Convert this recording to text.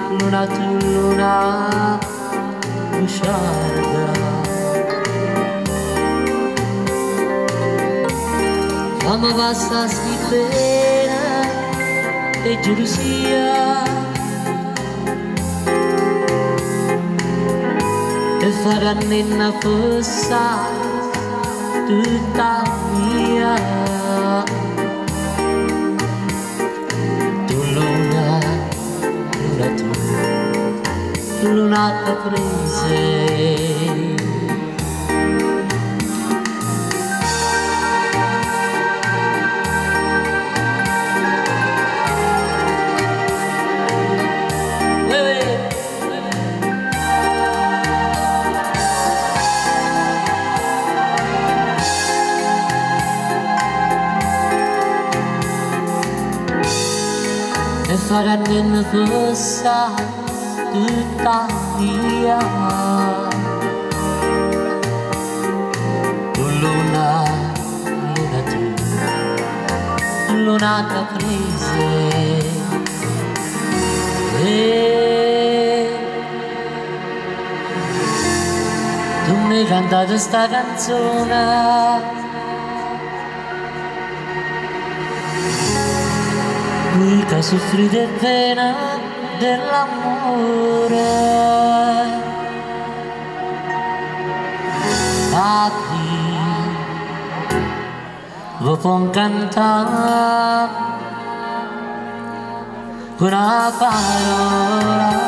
luna tu luna bugiarda. Fama basta schifera e gelosia e faranno una fossa tutta mia. Tu luna, luna tu, lunata prese. E faranno una fossa tutta mia. Tu luna, luna tu, lunata prese. E tu mi hai cantato sta canzone lui che soffri di pena dell'amore. Papi, vi può cantare una parola.